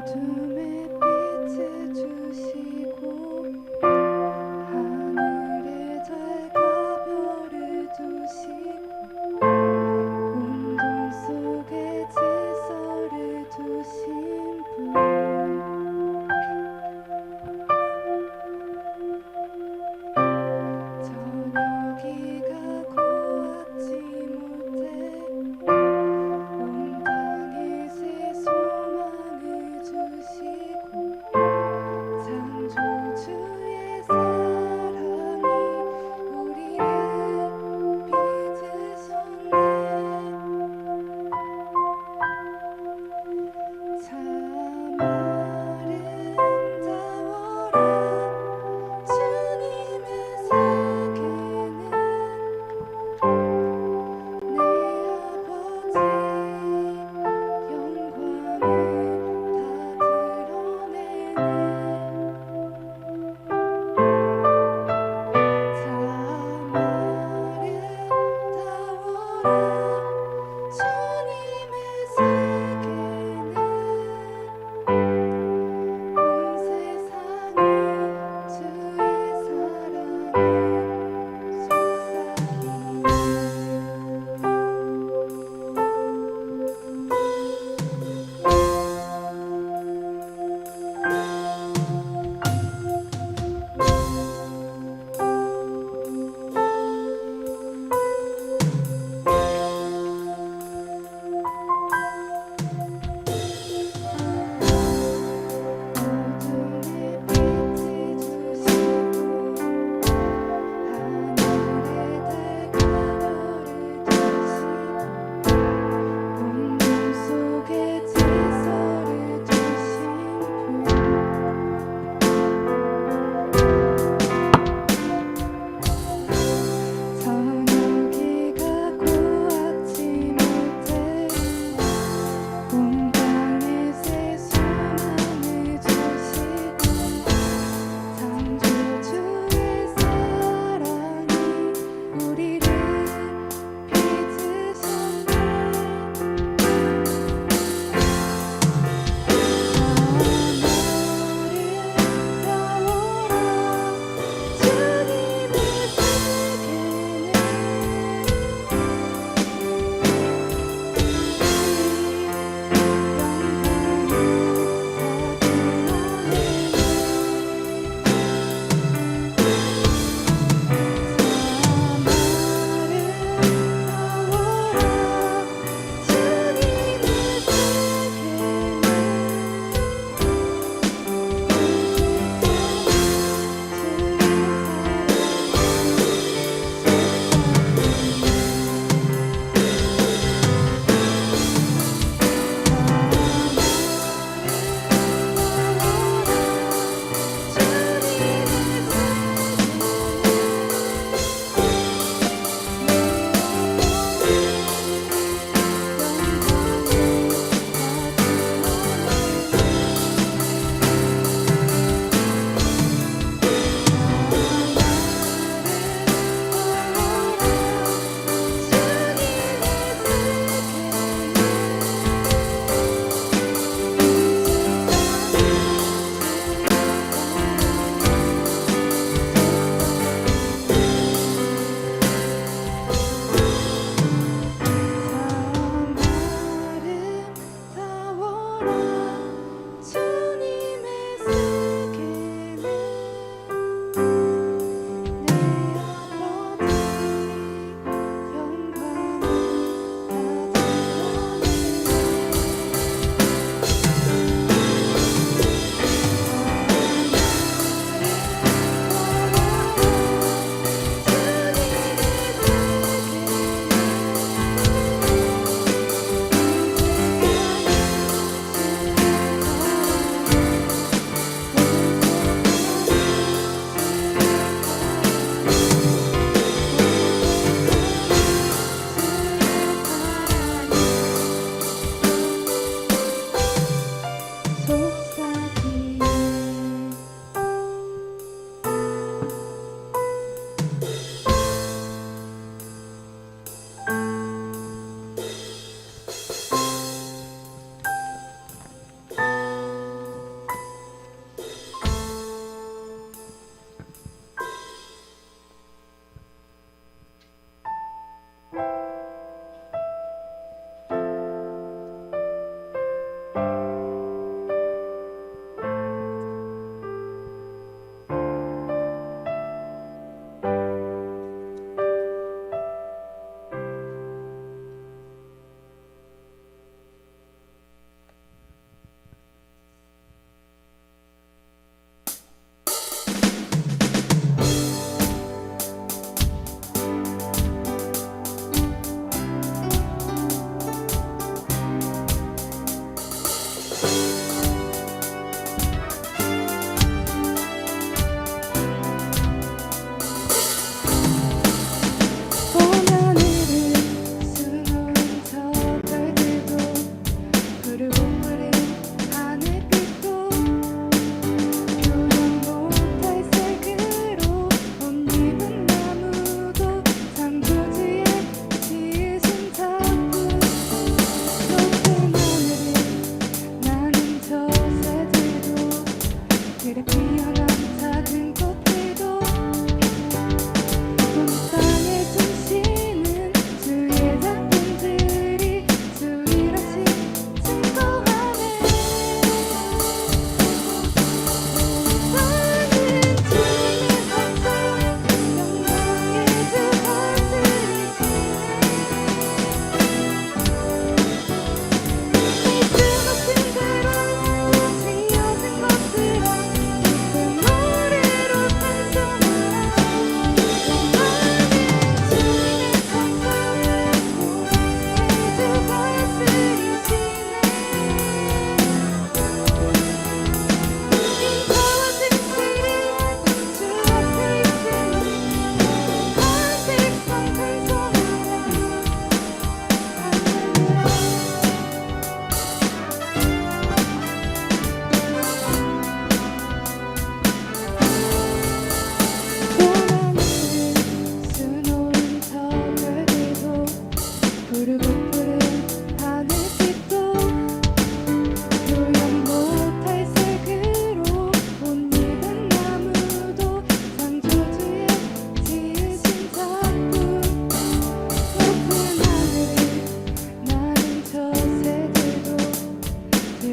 어둠에 빛을 주시고 하늘에 달과 별을 두시고 혼돈 속에 질서를 두신 분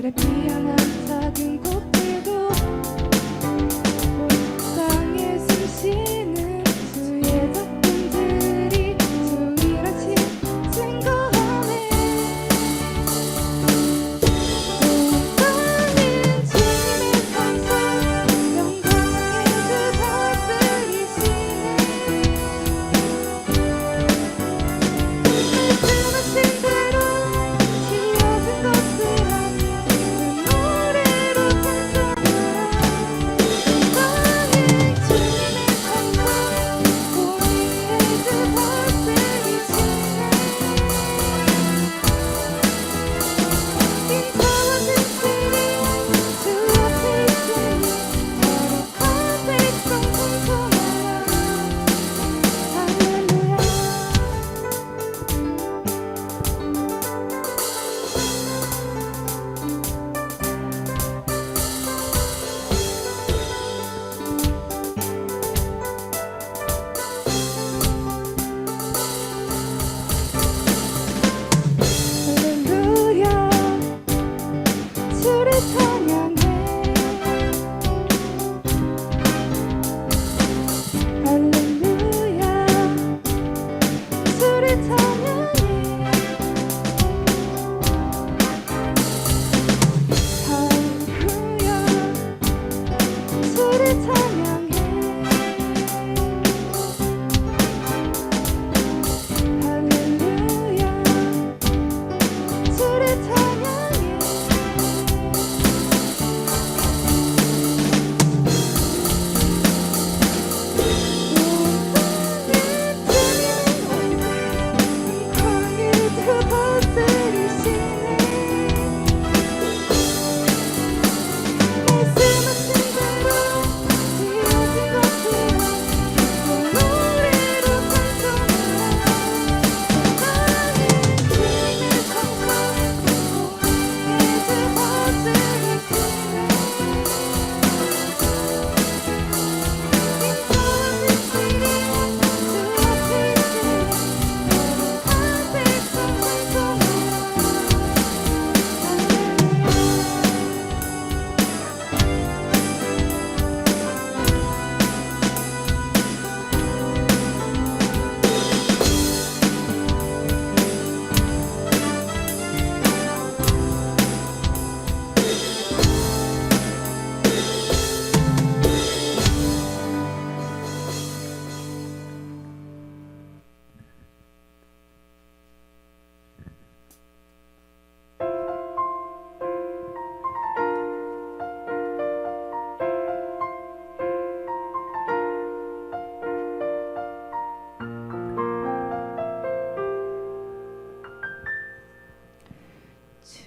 하늘에 피어난 작은 꽃들도 땅에 숨쉬는 주의 작품들이 주일같이 증거하네. 온 땅은 주님의 찬송, 영광의 주 다스리시네. 말씀하신 대로 지어진 것들아 그 노래로 찬송하라. 온 땅은 주님의 찬송, 우리의 주 다스리시네. 인자와 진실이 주 앞에 있으니 거룩한 백성 찬송하라. 할렐루야. 할렐루야. 주를 찬양해. 할렐루야. 주를 찬양해. 할렐루야. 주를 찬양해. 할렐루야. 주를 찬양해.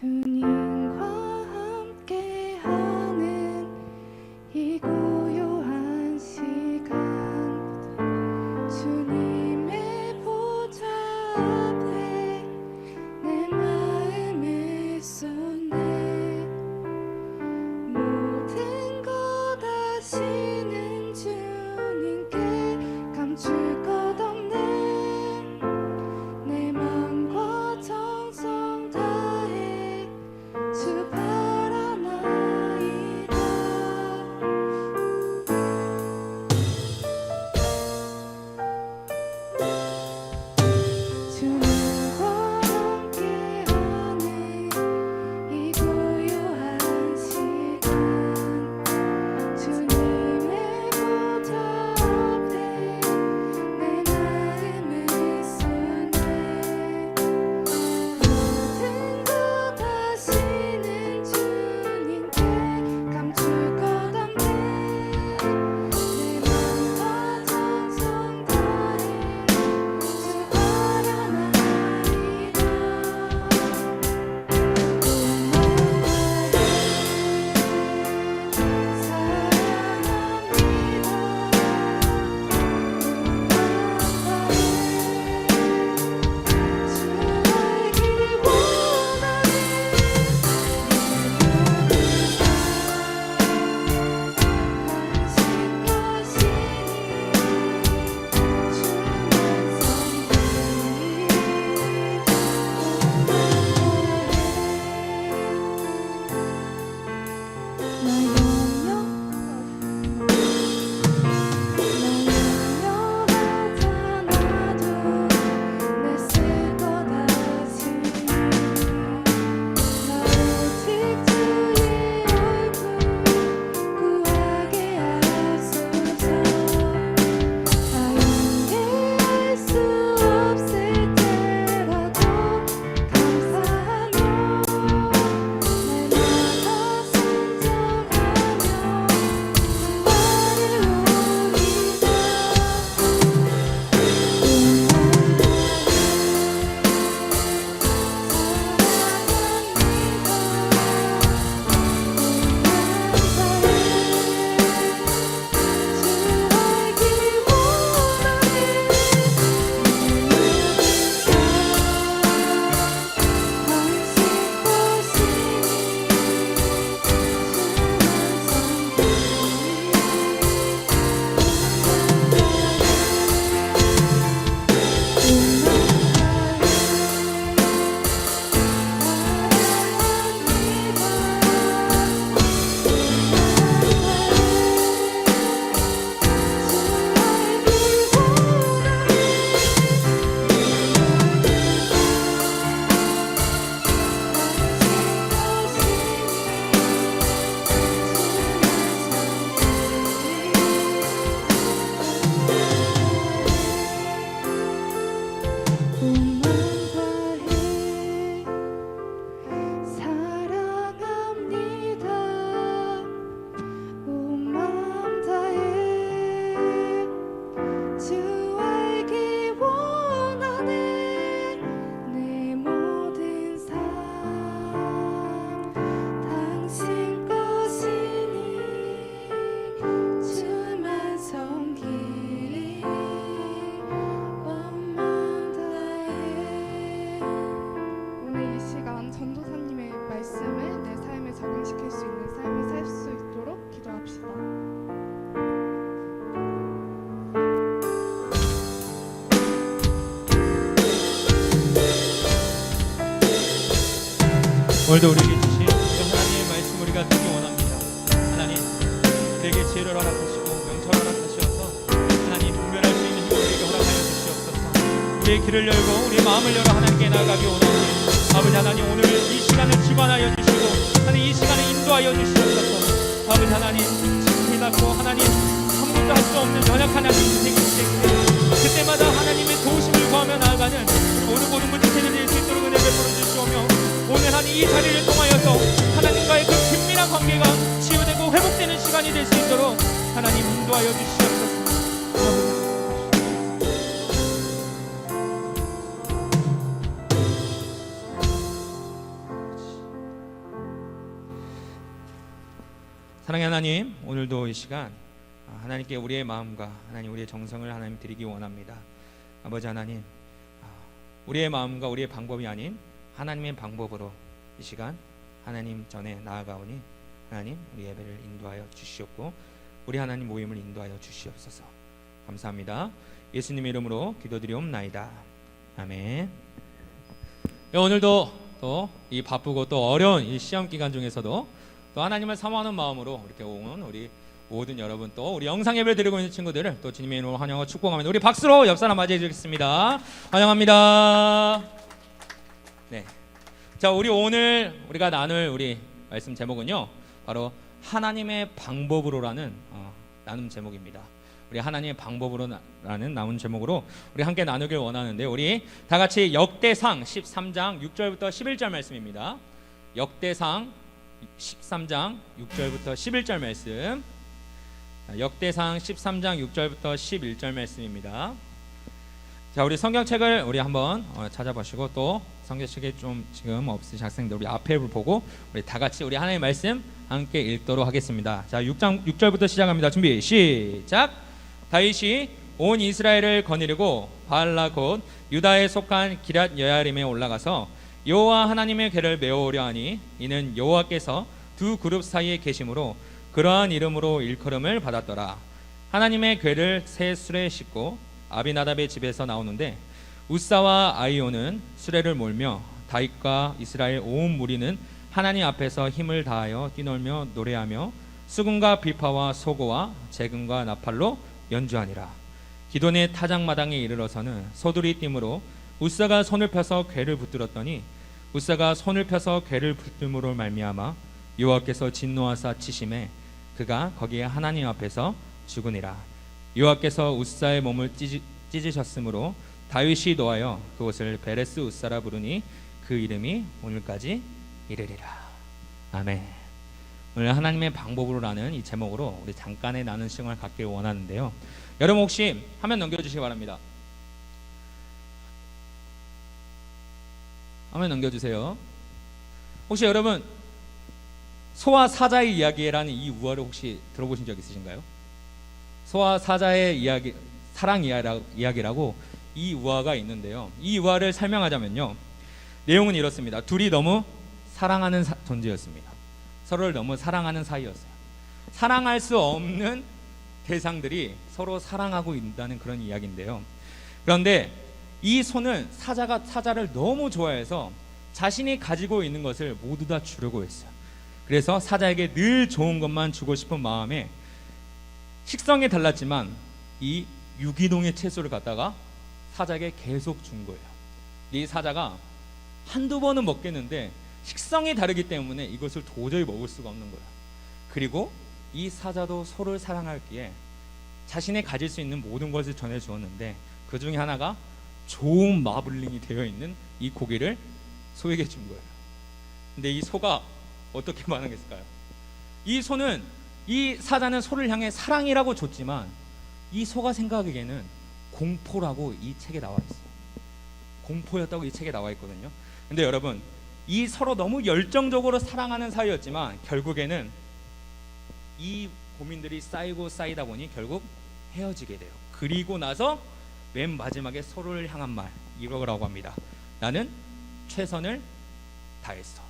주님과 함께하는 이 고요한 시간, 주님의 보좌 앞에 내 마음을 쏟네. 모든 것 아시는 주님께 감출 것 없는 내 맘과 정성 다해 전도사님의 말씀을 내 삶에 적용시킬 수 있는 삶을 살 수 있도록 기도합시다. 오늘도 우리에게 주신 하나님의 말씀 우리가 듣기 원합니다. 하나님, 우리에게 지혜를 허락하시고 명철을 허락하시어서 하나님 분별할 수 있는 힘을 우리에게 허락하여 주시옵소서. 우리의 길을 열고 우리의 마음을 열어 하나님께 나아가기 원하오니 아버지 하나님, 오늘 이 시간을 주관하여 주시고 하나님 이 시간을 인도하여 주시옵소서. 아버지 하나님, 지금이 낫고 하나님 아무것도 할 수 없는 연약한 인생이 때문에 그때마다 하나님의 도우심을 구하며 나아가는 모든 문제를 낼 수 있도록 은혜 베풀어 주시오며, 오늘 하나님 이 자리를 통하여서 하나님과의 그 긴밀한 관계가 치유되고 회복되는 시간이 될 수 있도록 하나님 인도하여 주시옵소서. 사랑의 하나님, 오늘도 이 시간 하나님께 우리의 마음과 하나님 우리의 정성을 하나님 드리기 원합니다. 아버지 하나님, 우리의 마음과 우리의 방법이 아닌 하나님의 방법으로 이 시간 하나님 전에 나아가오니 하나님 우리 예배를 인도하여 주시옵고 우리 하나님 모임을 인도하여 주시옵소서. 감사합니다. 예수님의 이름으로 기도드리옵나이다. 아멘. 오늘도 또 이 바쁘고 또 어려운 이 시험 기간 중에서도 또 하나님을 사모하는 마음으로 이렇게 온 우리 모든 여러분, 또 우리 영상 예배를 드리고 있는 친구들을 또 주님의 이름으로 환영하고 축복합니다. 우리 박수로 옆 사람 맞이해 주겠습니다. 환영합니다. 네. 자, 우리 오늘 우리가 나눌 우리 말씀 제목은요, 바로 하나님의 방법으로라는 나눔 제목입니다. 우리 하나님의 방법으로라는 나눈 제목으로 우리 함께 나누길 원하는데, 우리 다 같이 역대상 13장 6절부터 11절 말씀입니다. 역대상 13장 6절부터 11절 말씀. 역대상 13장 6절부터 11절 말씀입니다. 자, 우리 성경책을 우리 한번 찾아보시고, 또 성경책이 좀 지금 없으신 학생들 우리 앞에 보고 우리 다 같이 우리 하나님의 말씀 함께 읽도록 하겠습니다. 자, 6절부터 시작합니다. 준비 시작. 다윗이 온 이스라엘을 거느리고 바알라 곧 유다에 속한 기럇 여야림에 올라가서 여호와 하나님의 궤를 메어오려 하니, 이는 여호와께서 두 그룹 사이에 계심으로 그러한 이름으로 일컬음을 받았더라. 하나님의 궤를 새 수레에 싣고 아비나답의 집에서 나오는데, 우사와 아이오는 수레를 몰며 다윗과 이스라엘 온 무리는 하나님 앞에서 힘을 다하여 뛰놀며 노래하며 수금과 비파와 소고와 재금과 나팔로 연주하니라. 기돈의 타작마당에 이르러서는 소들이 띠므로 우사가 손을 펴서 궤를 붙들었더니, 우사가 손을 펴서 궤를 붙들므로 말미암아 여호와께서 진노하사 치심에 그가 거기에 하나님 앞에서 죽으니라. 여호와께서 우사의 몸을 찢으셨으므로 다윗이 노하여 그곳을 베레스 우사라 부르니 그 이름이 오늘까지 이르리라. 아멘. 오늘 하나님의 방법으로라는 이 제목으로 우리 잠깐의 나눈 시간을 갖길 원하는데요, 여러분 혹시 화면 넘겨주시기 바랍니다. 화면 넘겨주세요. 혹시 여러분 소와 사자의 이야기라는 이 우화를 혹시 들어보신 적 있으신가요? 소와 사자의 이야기, 사랑 이야기라고 이 우화가 있는데요, 이 우화를 설명하자면요, 내용은 이렇습니다. 둘이 너무 사랑하는 존재였습니다. 서로를 너무 사랑하는 사이였어요. 사랑할 수 없는 대상들이 서로 사랑하고 있다는 그런 이야기인데요, 그런데 이 소는 사자를 너무 좋아해서 자신이 가지고 있는 것을 모두 다 주려고 했어요. 그래서 사자에게 늘 좋은 것만 주고 싶은 마음에 식성이 달랐지만 이 유기농의 채소를 갖다가 사자에게 계속 준 거예요. 이 사자가 한두 번은 먹겠는데 식성이 다르기 때문에 이것을 도저히 먹을 수가 없는 거예요. 그리고 이 사자도 소를 사랑하기에 자신이 가질 수 있는 모든 것을 전해주었는데, 그 중에 하나가 좋은 마블링이 되어 있는 이 고기를 소에게 준 거예요. 근데 이 소가 어떻게 반응했을까요? 이 사자는 소를 향해 사랑이라고 줬지만, 이 소가 생각하기에는 공포라고 이 책에 나와 있어요. 공포였다고 이 책에 나와 있거든요. 근데 여러분, 이 서로 너무 열정적으로 사랑하는 사이였지만 결국에는 이 고민들이 쌓이고 쌓이다 보니 결국 헤어지게 돼요. 그리고 나서 맨 마지막에 서로를 향한 말, 이거라고 합니다. 나는 최선을 다했어.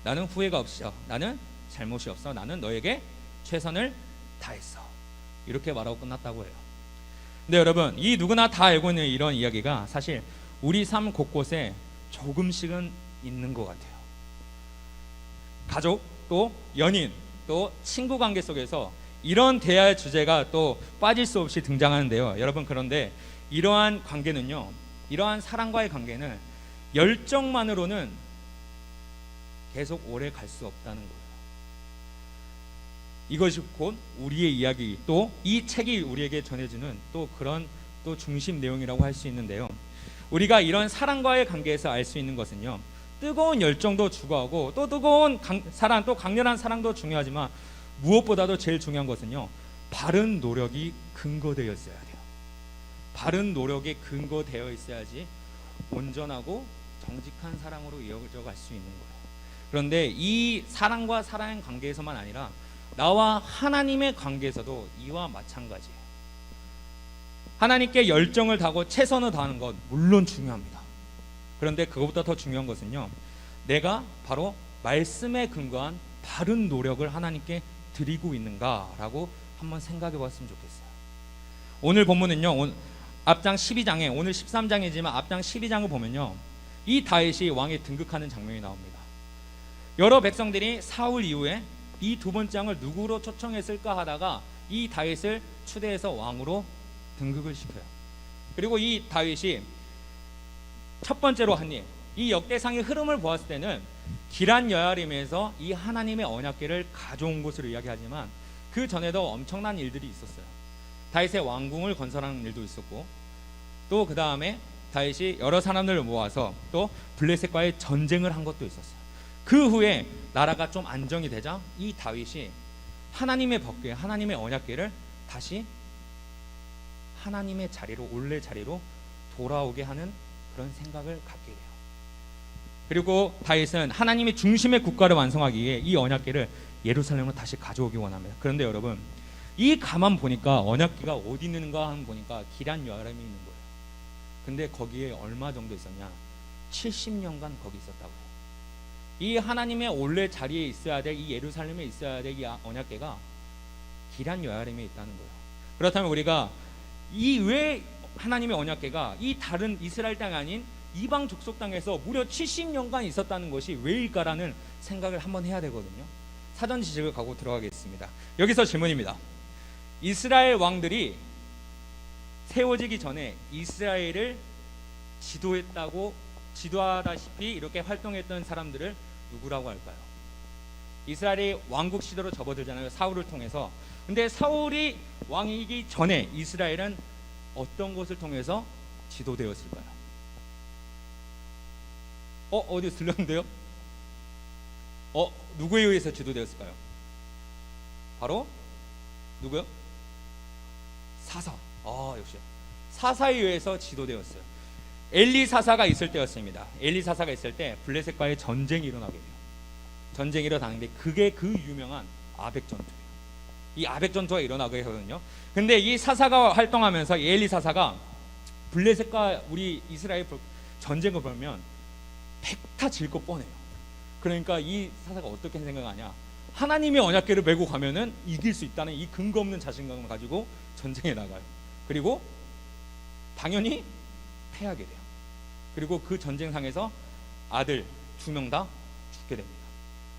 나는 후회가 없어. 나는 잘못이 없어. 나는 너에게 최선을 다했어. 이렇게 말하고 끝났다고 해요. 근데 여러분, 이 누구나 다 알고 있는 이런 이야기가 사실 우리 삶 곳곳에 조금씩은 있는 것 같아요. 가족, 또 연인, 또 친구 관계 속에서 이런 대화의 주제가 또 빠질 수 없이 등장하는데요. 여러분, 그런데 이러한 관계는요, 이러한 사랑과의 관계는 열정만으로는 계속 오래 갈 수 없다는 거예요. 이것이 곧 우리의 이야기, 또 이 책이 우리에게 전해주는 또 그런 또 중심 내용이라고 할 수 있는데요. 우리가 이런 사랑과의 관계에서 알 수 있는 것은요, 뜨거운 열정도 중요하고 또 뜨거운 사랑, 또 강렬한 사랑도 중요하지만 무엇보다도 제일 중요한 것은요, 바른 노력이 근거되어 있어야 돼요. 바른 노력이 근거되어 있어야지 온전하고 정직한 사랑으로 이어져 갈 수 있는 거예요. 그런데 이 사랑과 사랑의 관계에서만 아니라 나와 하나님의 관계에서도 이와 마찬가지예요. 하나님께 열정을 다하고 최선을 다하는 것 물론 중요합니다. 그런데 그것보다 더 중요한 것은요, 내가 바로 말씀에 근거한 바른 노력을 하나님께 드리고 있는가라고 한번 생각해 봤으면 좋겠어요. 오늘 본문은요, 앞장 12장에, 오늘 13장이지만 앞장 12장을 보면요, 이 다윗이 왕에 등극하는 장면이 나옵니다. 여러 백성들이 사울 이후에 이 두 번째 왕을 누구로 초청했을까 하다가 이 다윗을 추대해서 왕으로 등극을 시켜요. 그리고 이 다윗이 첫 번째로 한 일, 이 역대상의 흐름을 보았을 때는 기란 여야림에서 이 하나님의 언약궤를 가져온 것으로 이야기하지만 그 전에도 엄청난 일들이 있었어요. 다윗의 왕궁을 건설하는 일도 있었고, 또 그 다음에 다윗이 여러 사람들을 모아서 또 블레셋과의 전쟁을 한 것도 있었어요. 그 후에 나라가 좀 안정이 되자 이 다윗이 하나님의 법궤, 하나님의 언약궤를 다시 하나님의 자리로, 원래 자리로 돌아오게 하는 그런 생각을 갖게 돼요. 그리고 다윗은 하나님의 중심의 국가를 완성하기 위해 이 언약궤를 예루살렘으로 다시 가져오기 원합니다. 그런데 여러분, 이 가만 보니까 언약궤가 어디 있는가 하면 보니까 기란 여아람이 있는 거예요. 근데 거기에 얼마 정도 있었냐? 70년간 거기 있었다고 해요. 이 하나님의 원래 자리에 있어야 될, 이 예루살렘에 있어야 될 이 언약궤가 기란 여아람에 있다는 거예요. 그렇다면 우리가 이 왜 하나님의 언약궤가 이 다른 이스라엘 땅이 아닌 이방 족속 땅에서 무려 70년간 있었다는 것이 왜일까라는 생각을 한번 해야 되거든요. 사전 지식을 갖고 들어가겠습니다. 여기서 질문입니다. 이스라엘 왕들이 세워지기 전에 이스라엘을 지도하다시피 이렇게 활동했던 사람들을 누구라고 할까요? 이스라엘이 왕국 시대로 접어들잖아요, 사울을 통해서. 근데 사울이 왕이기 전에 이스라엘은 어떤 것을 통해서 지도되었을까요? 어디서 들렸는데요? 누구에 의해서 지도되었을까요? 바로 누구요? 사사. 역시 사사에 의해서 지도되었어요. 엘리 사사가 있을 때였습니다. 엘리 사사가 있을 때 블레셋과의 전쟁이 일어나게 돼요. 전쟁이 일어나는데 그게 그 유명한 아벡 전투예요. 이 아벡 전투가 일어나게 하거든요. 근데 이 사사가 활동하면서 이 엘리 사사가 블레셋과 우리 이스라엘 전쟁을 보면 백타 질 것 뻔해요. 그러니까 이 사사가 어떻게 생각하냐? 하나님의 언약궤를 메고 가면은 이길 수 있다는 이 근거 없는 자신감을 가지고 전쟁에 나가요. 그리고 당연히 패하게 돼요. 그리고 그 전쟁상에서 아들 2명 다 죽게 됩니다.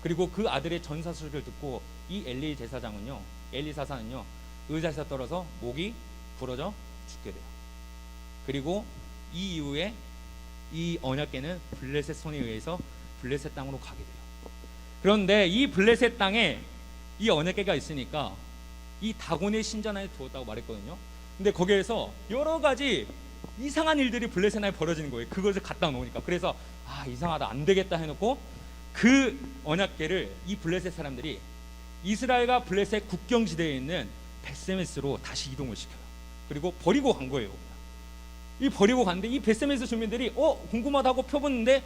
그리고 그 아들의 전사 소식을 듣고 이 엘리 제사장은요, 엘리 사사는요, 의자에서 떨어져 목이 부러져 죽게 돼요. 그리고 이 이후에 이 언약궤는 블레셋 손에 의해서 블레셋 땅으로 가게 돼요. 그런데 이 블레셋 땅에 이 언약궤가 있으니까 이 다곤의 신전 안에 두었다고 말했거든요. 근데 거기에서 여러 가지 이상한 일들이 블레셋 안에 벌어지는 거예요. 그것을 갖다 놓으니까. 그래서 이상하다, 안 되겠다 해놓고 그 언약궤를 이 블레셋 사람들이 이스라엘과 블레셋 국경지대에 있는 벳세메스로 다시 이동을 시켜요. 그리고 버리고 간 거예요. 이 버리고 갔는데 이 벳세메스 주민들이 궁금하다고 펴보는데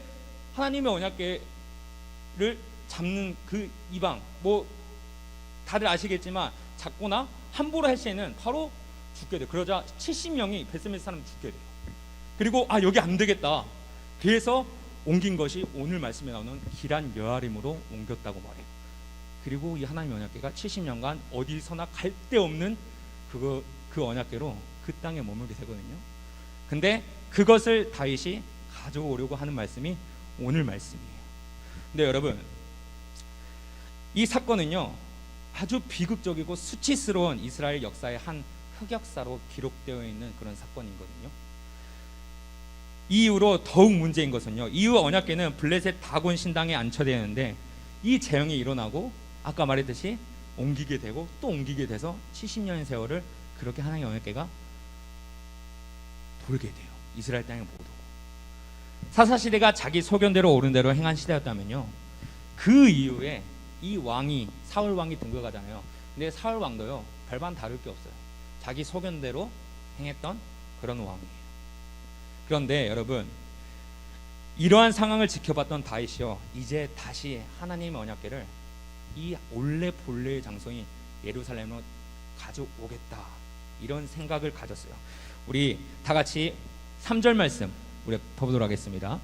하나님의 언약궤를 잡는 그 이방, 다들 아시겠지만 잡거나 함부로 할 시에는 바로 죽게 돼요. 그러자 70명이 벳세메스 사람 죽게 돼요. 그리고 여기 안 되겠다. 그래서 옮긴 것이 오늘 말씀에 나오는 기란 여아림으로 옮겼다고 말해요. 그리고 이 하나님의 언약궤가 70년간 어디서나 갈 데 없는 그 언약궤로 그 땅에 머물게 되거든요. 근데 그것을 다윗이 가져오려고 하는 말씀이 오늘 말씀이에요. 근데 여러분, 이 사건은요 아주 비극적이고 수치스러운 이스라엘 역사의 한 흑역사로 기록되어 있는 그런 사건이거든요. 이 이후로 더욱 문제인 것은요, 이후 언약궤는 블레셋 다곤 신당에 안쳐되는데 이 재앙이 일어나고 아까 말했듯이 옮기게 되고 또 옮기게 돼서 70년의 세월을 그렇게 하나님의 언약궤가 돌게 돼요. 이스라엘 땅에 모두. 사사시대가 자기 소견대로 옳은 대로 행한 시대였다면요, 그 이후에 이 왕이 사울 왕이 등극하잖아요. 근데 사울 왕도요 별반 다를 게 없어요. 자기 소견대로 행했던 그런 왕이에요. 그런데 여러분, 이러한 상황을 지켜봤던 다윗이요 이제 다시 하나님의 언약궤를 이 올레 본래의 장소인 예루살렘으로 가져오겠다, 이런 생각을 가졌어요. 우리 다 같이 3절 말씀 우리 보도록 하겠습니다.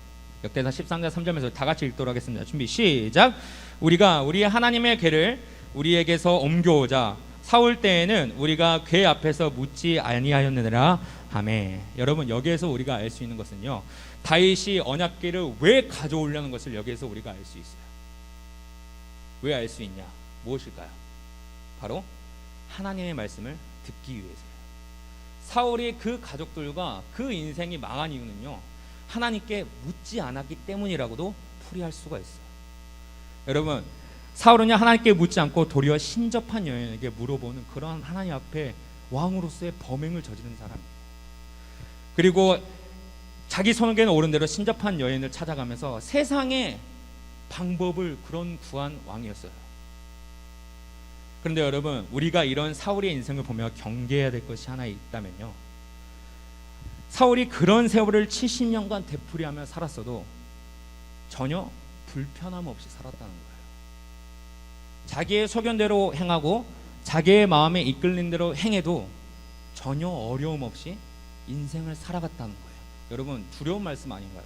역대상 13장 3절 말씀 다 같이 읽도록 하겠습니다. 준비 시작. 우리가 우리 하나님의 궤를 우리에게서 옮겨오자 사울 때에는 우리가 궤 앞에서 묻지 아니하였느니라. 아멘. 여러분, 여기에서 우리가 알 수 있는 것은요, 다윗이 언약궤를 왜 가져오려는 것을 여기에서 우리가 알 수 있어요. 왜 알 수 있냐? 무엇일까요? 바로 하나님의 말씀을 듣기 위해서예요. 사울이 그 가족들과 그 인생이 망한 이유는요, 하나님께 묻지 않았기 때문이라고도 풀이할 수가 있어요. 여러분, 사울은요 하나님께 묻지 않고 도리어 신접한 여인에게 물어보는 그런 하나님 앞에 왕으로서의 범행을 저지른 사람이에요. 그리고 자기 손에게는 옳은 대로 신접한 여인을 찾아가면서 세상의 방법을 그런 구한 왕이었어요. 그런데 여러분, 우리가 이런 사울의 인생을 보며 경계해야 될 것이 하나 있다면요, 사울이 그런 세월을 70년간 되풀이하며 살았어도 전혀 불편함 없이 살았다는 거예요. 자기의 소견대로 행하고 자기의 마음에 이끌린 대로 행해도 전혀 어려움 없이 인생을 살아갔다는 거예요. 여러분, 두려운 말씀 아닌가요?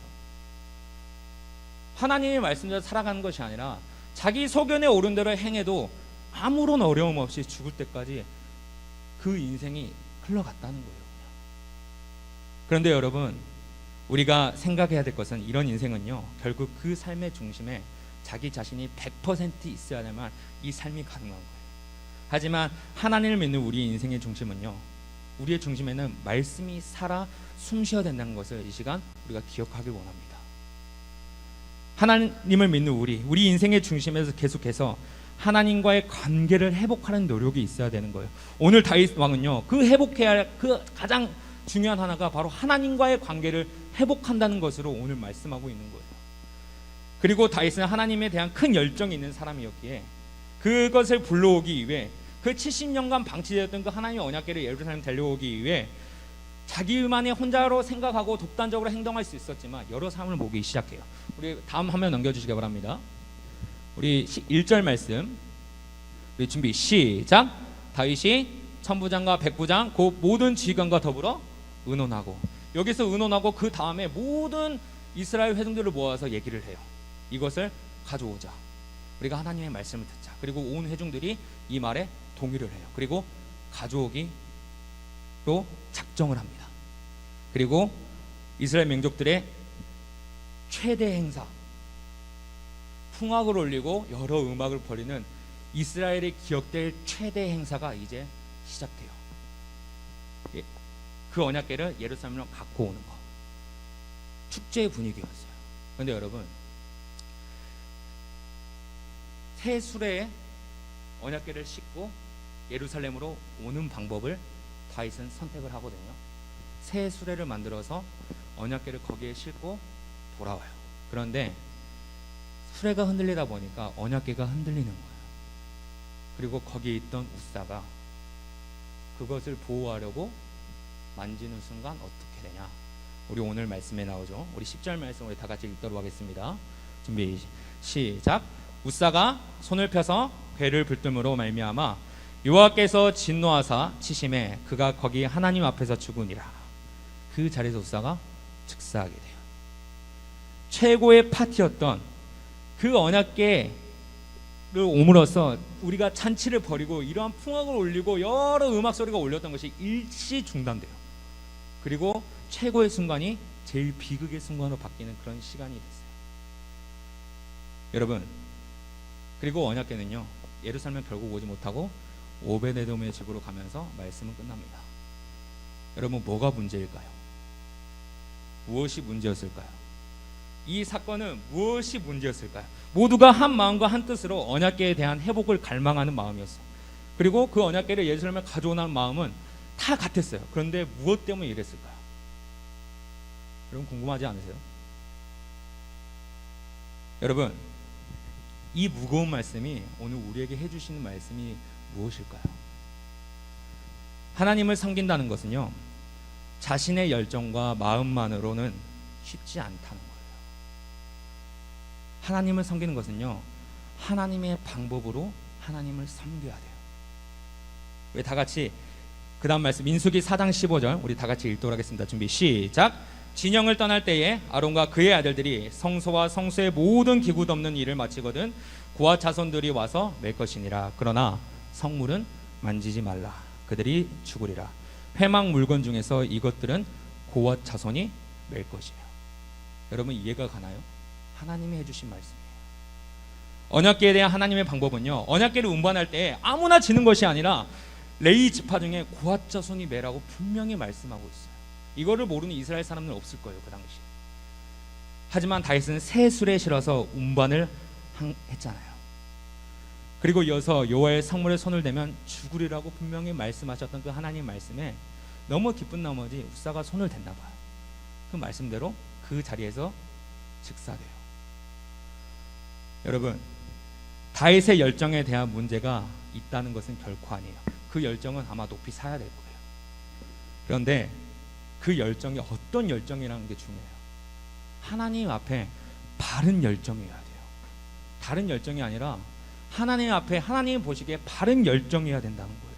하나님의 말씀대로 살아가는 것이 아니라 자기 소견에 옳은 대로 행해도 아무런 어려움 없이 죽을 때까지 그 인생이 흘러갔다는 거예요. 그런데 여러분, 우리가 생각해야 될 것은 이런 인생은요, 결국 그 삶의 중심에 자기 자신이 100% 있어야만 이 삶이 가능한 거예요. 하지만 하나님을 믿는 우리 인생의 중심은요, 우리의 중심에는 말씀이 살아 숨쉬어야 된다는 것을 이 시간 우리가 기억하길 원합니다. 하나님을 믿는 우리 인생의 중심에서 계속해서 하나님과의 관계를 회복하는 노력이 있어야 되는 거예요. 오늘 다윗 왕은요, 그 회복해야 할 그 가장 중요한 하나가 바로 하나님과의 관계를 회복한다는 것으로 오늘 말씀하고 있는 거예요. 그리고 다윗은 하나님에 대한 큰 열정이 있는 사람이었기에 그것을 불러오기 위해 그 70년간 방치되었던 그 하나님의 언약궤를 예루살렘 데려오기 위해 자기만의 혼자로 생각하고 독단적으로 행동할 수 있었지만 여러 사람을 모으기 시작해요. 우리 다음 화면 넘겨주시기 바랍니다. 우리 1절 말씀 우리 준비 시작. 다윗이 천부장과 백부장 그 모든 지휘관과 더불어 의논하고, 여기서 의논하고 그 다음에 모든 이스라엘 회중들을 모아서 얘기를 해요. 이것을 가져오자, 우리가 하나님의 말씀을 듣자. 그리고 온 회중들이 이 말에 동의를 해요. 그리고 가져오기로 작정을 합니다. 그리고 이스라엘 민족들의 최대 행사, 풍악을 올리고 여러 음악을 벌이는 이스라엘의 기억될 최대 행사가 이제 시작돼요. 그 언약궤를 예루살렘으로 갖고 오는 거, 축제의 분위기였어요. 그런데 여러분, 새 수레에 언약궤를 싣고 예루살렘으로 오는 방법을 다윗은 선택을 하거든요. 새 수레를 만들어서 언약궤를 거기에 싣고 돌아와요. 그런데 수레가 흔들리다 보니까 언약궤가 흔들리는 거예요. 그리고 거기에 있던 우사가 그것을 보호하려고 만지는 순간 어떻게 되냐? 우리 오늘 말씀에 나오죠. 우리 10절 말씀 우리 다 같이 읽도록 하겠습니다. 준비 시작. 우사가 손을 펴서 궤를 불뜸으로 말미암아 여호와께서 진노하사 치심에 그가 거기 하나님 앞에서 죽으니라. 그 자리에서 우사가 즉사하게 돼요. 최고의 파티였던 그 언약궤를 옴으로써 우리가 잔치를 벌이고 이러한 풍악을 올리고 여러 음악 소리가 올렸던 것이 일시 중단돼요. 그리고 최고의 순간이 제일 비극의 순간으로 바뀌는 그런 시간이 됐어요. 여러분, 그리고 언약궤는요 예루살렘에 결국 오지 못하고 오베데돔의 집으로 가면서 말씀은 끝납니다. 여러분, 뭐가 문제일까요? 무엇이 문제였을까요? 이 사건은 무엇이 문제였을까요? 모두가 한 마음과 한 뜻으로 언약궤에 대한 회복을 갈망하는 마음이었어요. 그리고 그 언약궤를 예루살렘에 가져오는 마음은 다 같았어요. 그런데 무엇 때문에 이랬을까요? 여러분, 궁금하지 않으세요? 여러분, 이 무거운 말씀이 오늘 우리에게 해주시는 말씀이 무엇일까요? 하나님을 섬긴다는 것은요 자신의 열정과 마음만으로는 쉽지 않다는 거예요. 하나님을 섬기는 것은요 하나님의 방법으로 하나님을 섬겨야 돼요. 우리 다 같이 그 다음 말씀 민수기 4장 15절 우리 다 같이 읽도록 하겠습니다. 준비 시작. 진영을 떠날 때에 아론과 그의 아들들이 성소와 성소의 모든 기구 덮는 일을 마치거든 고아 자손들이 와서 맬 것이니라. 그러나 성물은 만지지 말라. 그들이 죽으리라. 회막 물건 중에서 이것들은 고아 자손이 맬 것이며. 여러분, 이해가 가나요? 하나님이 해주신 말씀이에요. 언약궤에 대한 하나님의 방법은요 언약궤를 운반할 때 아무나 지는 것이 아니라 레위 지파 중에 고아 자손이 매라고 분명히 말씀하고 있어요. 이거를 모르는 이스라엘 사람들은 없을 거예요 그 당시. 하지만 다윗은 새 술에 실어서 운반을 했잖아요. 그리고 이어서 여호와의 성물에 손을 대면 죽으리라고 분명히 말씀하셨던 그 하나님 말씀에 너무 기쁜 나머지 웃사가 손을 댔나 봐요. 그 말씀대로 그 자리에서 즉사돼요. 여러분, 다윗의 열정에 대한 문제가 있다는 것은 결코 아니에요. 그 열정은 아마 높이 사야 될 거예요. 그런데 그 열정이 어떤 열정이라는 게 중요해요. 하나님 앞에 바른 열정이어야 돼요. 다른 열정이 아니라 하나님 앞에 하나님이 보시기에 바른 열정이어야 된다는 거예요.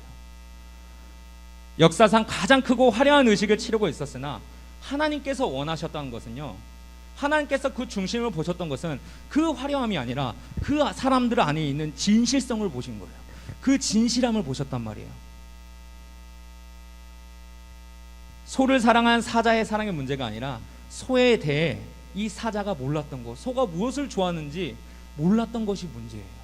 역사상 가장 크고 화려한 의식을 치르고 있었으나 하나님께서 원하셨다는 것은요 하나님께서 그 중심을 보셨던 것은 그 화려함이 아니라 그 사람들 안에 있는 진실성을 보신 거예요. 그 진실함을 보셨단 말이에요. 소를 사랑한 사자의 사랑의 문제가 아니라 소에 대해 이 사자가 몰랐던 것, 소가 무엇을 좋아하는지 몰랐던 것이 문제예요.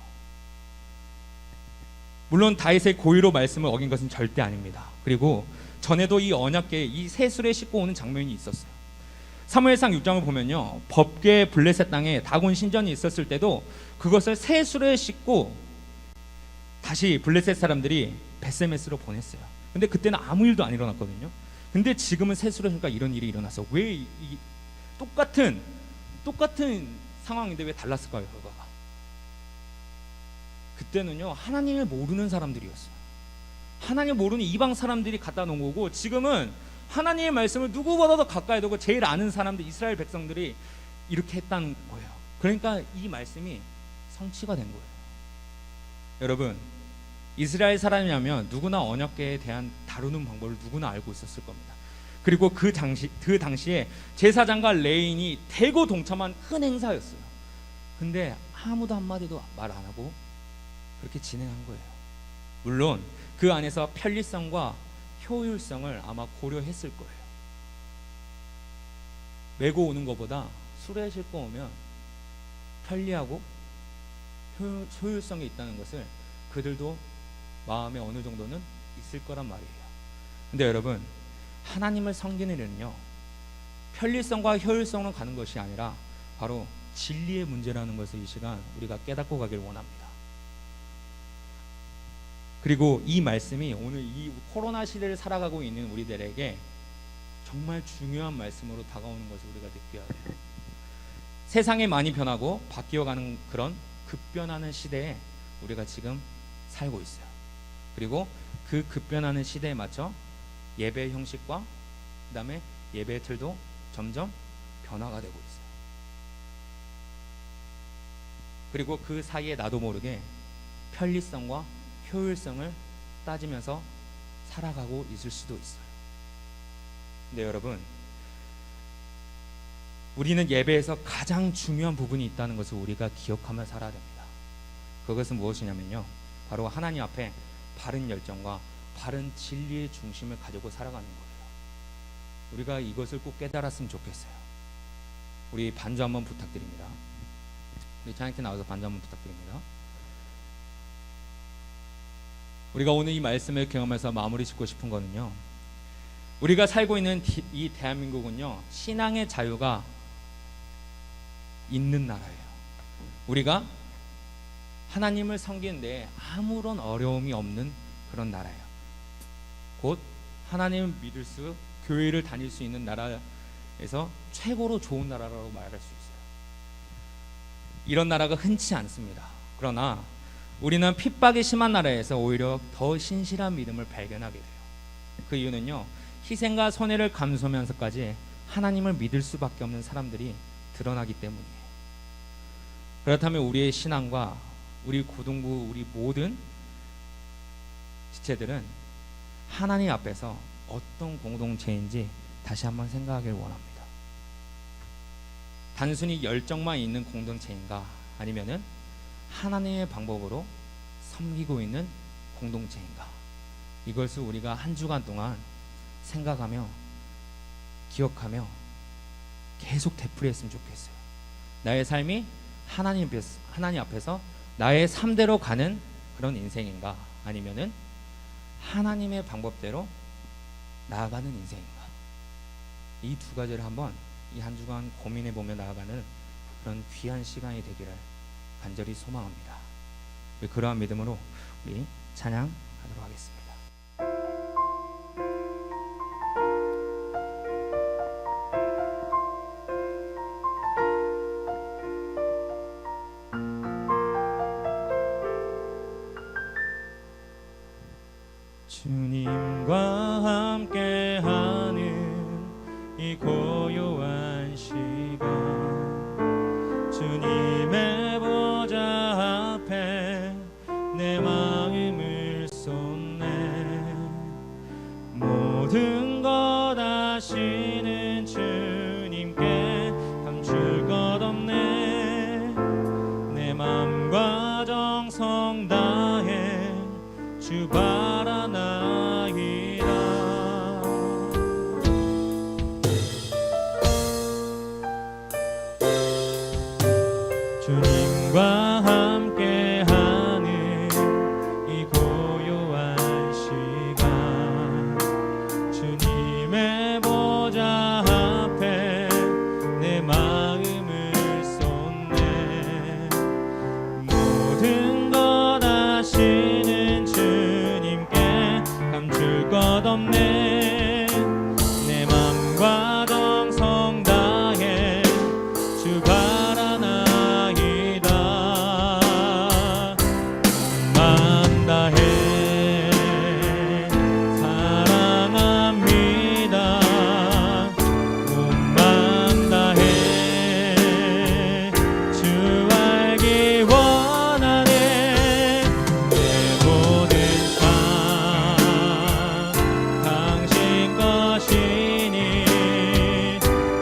물론 다윗의 고의로 말씀을 어긴 것은 절대 아닙니다. 그리고 전에도 이 언약궤에 이 새술에 싣고 오는 장면이 있었어요. 사무엘상 6장을 보면요 법궤 블레셋 땅에 다곤 신전이 있었을 때도 그것을 새술에 싣고 다시 블레셋 사람들이 베세메스로 보냈어요. 근데 그때는 아무 일도 안 일어났거든요. 근데 지금은 새술에 싣니까 이런 일이 일어났어. 왜 이 똑같은 상황인데 왜 달랐을까요? 결과가 그때는요 하나님을 모르는 사람들이었어요. 하나님을 모르는 이방 사람들이 갖다 놓은 거고, 지금은 하나님의 말씀을 누구보다도 가까이 두고 제일 아는 사람들, 이스라엘 백성들이 이렇게 했다는 거예요. 그러니까 이 말씀이 성취가 된 거예요. 여러분, 이스라엘 사람이라면 누구나 언약궤에 대한 다루는 방법을 누구나 알고 있었을 겁니다. 그리고 그 당시에 제사장과 레인이 대거 동참한 큰 행사였어요. 근데 아무도 한마디도 말 안 하고 그렇게 진행한 거예요. 물론 그 안에서 편리성과 효율성을 아마 고려했을 거예요. 메고 오는 것보다 수레에 싣고 오면 편리하고 효율성이 있다는 것을 그들도 마음에 어느 정도는 있을 거란 말이에요. 근데 여러분, 하나님을 섬기는 일은요 편리성과 효율성으로 가는 것이 아니라 바로 진리의 문제라는 것을 이 시간 우리가 깨닫고 가길 원합니다. 그리고 이 말씀이 오늘 이 코로나 시대를 살아가고 있는 우리들에게 정말 중요한 말씀으로 다가오는 것을 우리가 느껴야 돼요. 세상이 많이 변하고 바뀌어가는 그런 급변하는 시대에 우리가 지금 살고 있어요. 그리고 그 급변하는 시대에 맞춰 예배 형식과 그 다음에 예배의 틀도 점점 변화가 되고 있어요. 그리고 그 사이에 나도 모르게 편리성과 효율성을 따지면서 살아가고 있을 수도 있어요. 근데 여러분, 우리는 예배에서 가장 중요한 부분이 있다는 것을 우리가 기억하며 살아야 됩니다. 그것은 무엇이냐면요, 바로 하나님 앞에 바른 열정과 바른 진리의 중심을 가지고 살아가는 거예요. 우리가 이것을 꼭 깨달았으면 좋겠어요. 우리 반주 한번 부탁드립니다. 우리 찬양팀 나와서 반주 한번 부탁드립니다. 우리가 오늘 이 말씀을 경험해서 마무리 짓고 싶은 거는요, 우리가 살고 있는 이 대한민국은요, 신앙의 자유가 있는 나라예요. 우리가 하나님을 섬기는데 아무런 어려움이 없는 그런 나라예요. 곧 하나님을 믿을 수, 교회를 다닐 수 있는 나라에서 최고로 좋은 나라라고 말할 수 있어요. 이런 나라가 흔치 않습니다. 그러나 우리는 핍박이 심한 나라에서 오히려 더 신실한 믿음을 발견하게 돼요. 그 이유는요, 희생과 손해를 감수하면서까지 하나님을 믿을 수밖에 없는 사람들이 드러나기 때문이에요. 그렇다면 우리의 신앙과 우리 고등부, 우리 모든 지체들은 하나님 앞에서 어떤 공동체인지 다시 한번 생각하길 원합니다. 단순히 열정만 있는 공동체인가, 아니면은 하나님의 방법으로 섬기고 있는 공동체인가, 이것을 우리가 한 주간 동안 생각하며 기억하며 계속 되풀이했으면 좋겠어요. 나의 삶이 하나님 앞에서 나의 삶대로 가는 그런 인생인가, 아니면은 하나님의 방법대로 나아가는 인생인가, 이 두 가지를 한번 이 한 주간 고민해 보며 나아가는 그런 귀한 시간이 되기를 간절히 소망합니다. 그러한 믿음으로 우리 찬양하도록 하겠습니다. 주님과 함께하는 이 고요한 시간, 주님의 보좌 앞에 내 마음을 쏟네. 모든 것 아시는 주님께 감출 것 없네. 내 마음과 정성 다해 주 바라나이다. 주님과 함께하는 이 고요한 시간, 주님의 보좌 앞에 내 마음을 쏟네. 모든 것 아시는 주님께 감출 것 없네. 내 맘과 정성 다해 주 바라나이다. 맘 다해 사랑합니다. 온 맘 다해 주 알기 원하네. 내 모든 삶 당신 것이니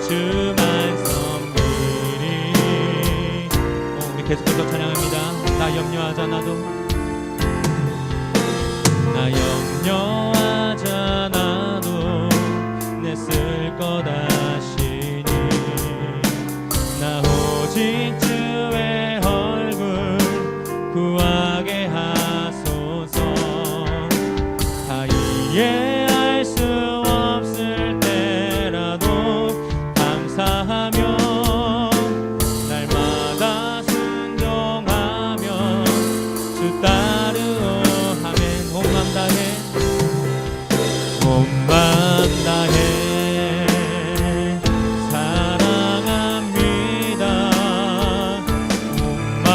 주만 섬기리. 우리 계속해서 찬양합니다. 나 염려하잖아도, 나 염려하잖아도 내 쓸 것 아시니. 나 오직 주의 얼굴 구하게 하소서. 다 이해할 수 없을 때라도 감사하며 날마다 순종하며 주 따르오 하면. 온 맘 다해, 온 맘 다해 사랑합니다. 온 맘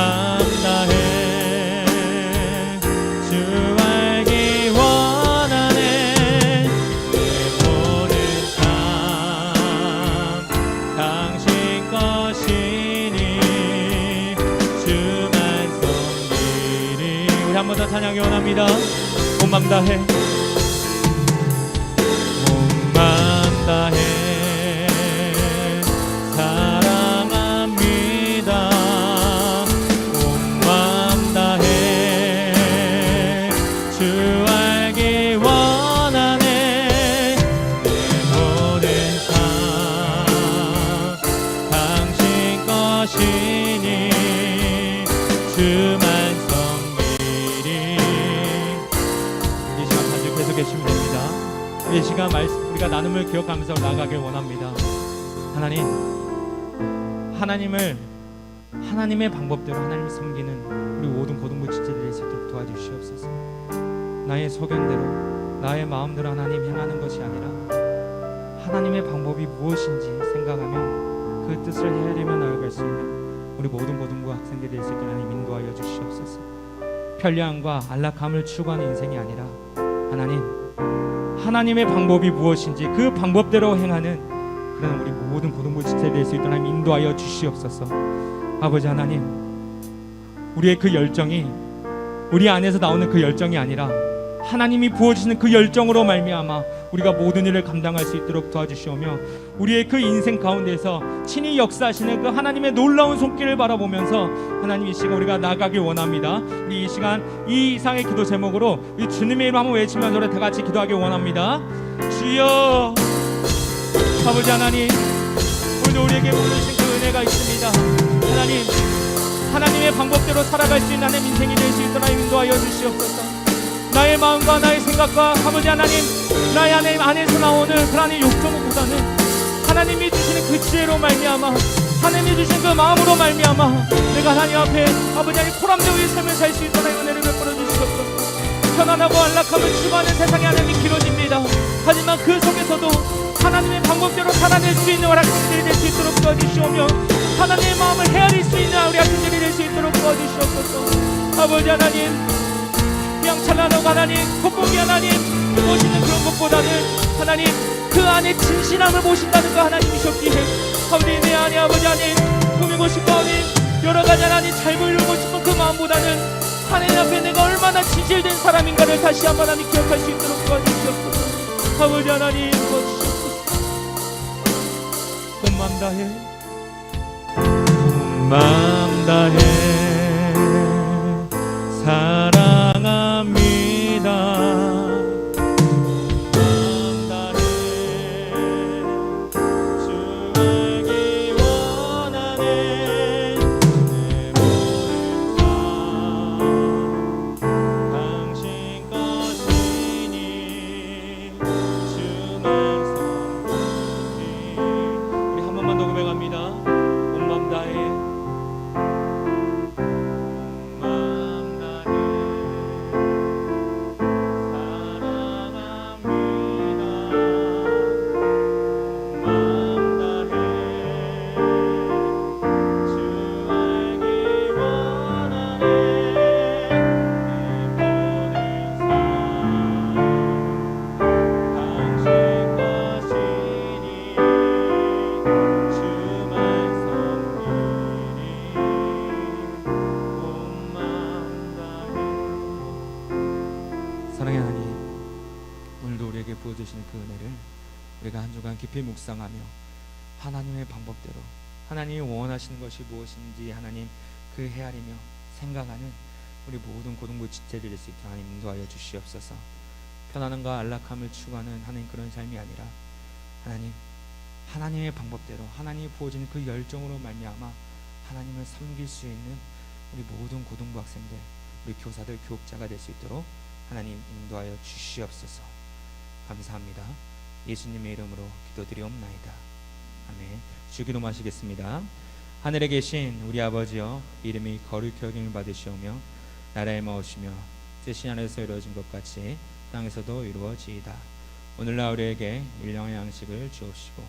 다해 주 알기 원하네. 내 모든 삶 당신 것이니 주만 섬기리. 우리 한 번 더 찬양이 원합니다. 온 맘 다해, 온 맘 다해 주만 섬기리. 이 시간 간직해서 계시면 됩니다. 이 시간 우리가 나눔을 기억하면서 나가길 원합니다. 하나님, 하나님의 방법대로 하나님을 섬기는 우리 모든 고등부 지체들이 수 있도록 도와주시옵소서. 나의 소견대로 나의 마음대로 하나님 행하는 것이 아니라 하나님의 방법이 무엇인지 생각하며 그 뜻을 헤아리며 나아갈 수 있는 우리 모든 고등부 학생들이 될 수 있도록 하나님 인도하여 주시옵소서. 편리함과 안락함을 추구하는 인생이 아니라 하나님의 방법이 무엇인지 그 방법대로 행하는 그런 우리 모든 고등부 지체들이 될 수 있도록 하나님 인도하여 주시옵소서. 아버지 하나님, 우리의 그 열정이 우리 안에서 나오는 그 열정이 아니라 하나님이 부어주시는 그 열정으로 말미암아 우리가 모든 일을 감당할 수 있도록 도와주시오며 우리의 그 인생 가운데서 친히 역사하시는 그 하나님의 놀라운 손길을 바라보면서 하나님 이 시간 우리가 나가길 원합니다. 우리 이 시간 이 이상의 기도 제목으로 우리 주님의 이름 한번 외치면서 다 같이 기도하길 원합니다. 주여, 아버지 하나님, 오늘도 우리에게 부어주신 그 은혜가 있습니다. 하나님의 방법대로 살아갈 수 있는 하나님 인생이 될 수 있도록 인도하여 주시옵소서. 나의 마음과 나의 생각과 아버지 하나님, 나의 안에서 나오는 하나님 욕정보다는 하나님이 주시는 그 지혜로 말미암아 하나님이 주신 그 마음으로 말미암아 내가 하나님 앞에 아버지 하나님 코람대우의 삶을 살 수 있도록 은혜를 베풀어 주시옵소서. 편안하고 안락함을 추구하는 세상에 하나님이 길어집니다. 하지만 그 속에서도 하나님의 방법대로 살아낼 수 있는 우리 학생들이 될 수 있도록 도와주시오며 하나님의 마음을 헤아릴 수 있는 우리 학생들이 될 수 있도록 도와주시옵소서. 아버지 하나님, 그냥 찬란하고 하나님 겉보기 하나님 보시는 그런 것보다는 하나님 그 안에 진실함을 보신다는 거 하나님이셨기에 아버지 내 안에 아버지 하나님 꾸미고 싶고 하나님 여러가지 하나님 잘 보이려고 싶은 그 마음보다는 하나님 앞에 내가 얼마나 진실된 사람인가를 다시 한번 하나님 기억할 수 있도록 도와주시옵소서. 아버지 하나님 도와주시옵소서. 온 마음 다해 온 마음 다해 사랑합니다. 마음 다해 주 알기 원하네. 내 모든 삶 당신 것이니 주만 섬기리. 우리 한 번만 더 고백합니다. 온 마음 다해 사랑의 하나님, 오늘도 우리에게 부어주시는 그 은혜를 우리가 한 주간 깊이 묵상하며 하나님의 방법대로 하나님이 원하시는 것이 무엇인지 하나님 그 헤아리며 생각하는 우리 모든 고등부 지체들이 될 수 있도록 하나님 인도하여 주시옵소서. 편안함과 안락함을 추구하는 하나님 그런 삶이 아니라 하나님의 방법대로 하나님이 부어주는 그 열정으로 말미암아 하나님을 섬길 수 있는 우리 모든 고등부 학생들, 우리 교사들, 교육자가 될 수 있도록 하나님 인도하여 주시옵소서. 감사합니다. 예수님의 이름으로 기도드리옵나이다. 아멘. 주기도 마시겠습니다. 하늘에 계신 우리 아버지여, 이름이 거룩히 여김을 받으시오며 나라의 마오시며 뜻이 하늘에서 이루어진 것 같이 땅에서도 이루어지이다. 오늘날 우리에게 일용할 양식을 주옵시고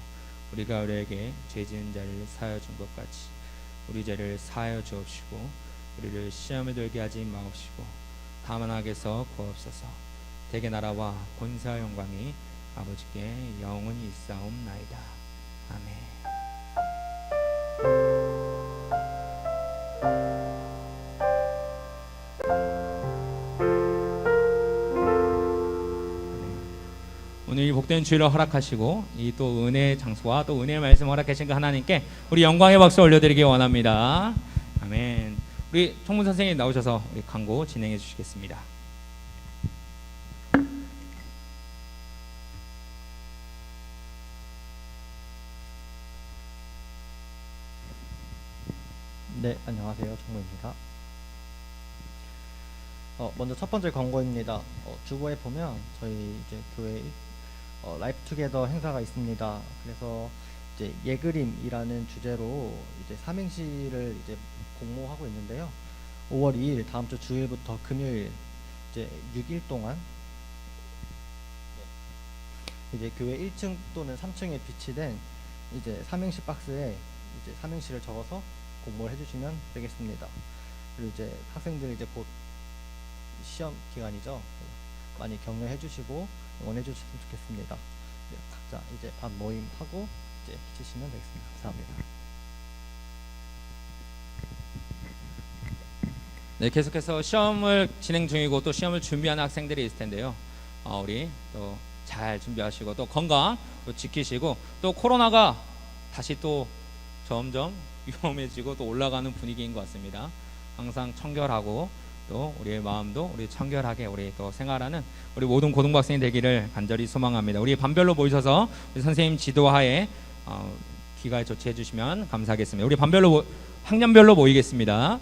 우리가 우리에게 죄 지은 자를 사하여 준 것 같이 우리 죄를 사하여 주옵시고 우리를 시험에 들게 하지 마옵시고 다만 악에서 구하옵소서. 대개 나라와 권세와 영광이 아버지께 영원히 있사옵나이다. 아멘. 오늘 이 복된 주일을 허락하시고 이 또 은혜의 장소와 또 은혜의 말씀 허락하신 그 하나님께 우리 영광의 박수 올려드리기 원합니다. 아멘. 우리 총무 선생님 나오셔서 우리 광고 진행해 주시겠습니다. 네, 안녕하세요. 총무입니다. 먼저 첫 번째 광고입니다. 주보에 보면 저희 이제 교회 라이프 투게더 행사가 있습니다. 그래서 이제 예그림이라는 주제로 이제 삼행시를 이제 공모하고 있는데요. 5월 2일 다음 주 주일부터 금요일 이제 6일 동안 이제 교회 1층 또는 3층에 비치된 이제 삼행시 박스에 이제 삼행시를 적어서 공모를 해주시면 되겠습니다. 그리고 이제 학생들 이제 곧 시험 기간이죠. 많이 격려해 주시고 응원해 주셨으면 좋겠습니다. 네, 각자 이제 반 모임 하고 이제 해주시면 되겠습니다. 감사합니다. 네, 계속해서 시험을 진행 중이고 또 시험을 준비하는 학생들이 있을 텐데요. 우리 또 잘 준비하시고 또 건강 또 지키시고 또 코로나가 다시 또 점점 위험해지고 또 올라가는 분위기인 것 같습니다. 항상 청결하고 또 우리의 마음도 우리 청결하게 우리 또 생활하는 우리 모든 고등학생이 되기를 간절히 소망합니다. 우리 반별로 모이셔서 우리 선생님 지도하에 귀가에 조치해 주시면 감사하겠습니다. 우리 반별로 학년별로 모이겠습니다.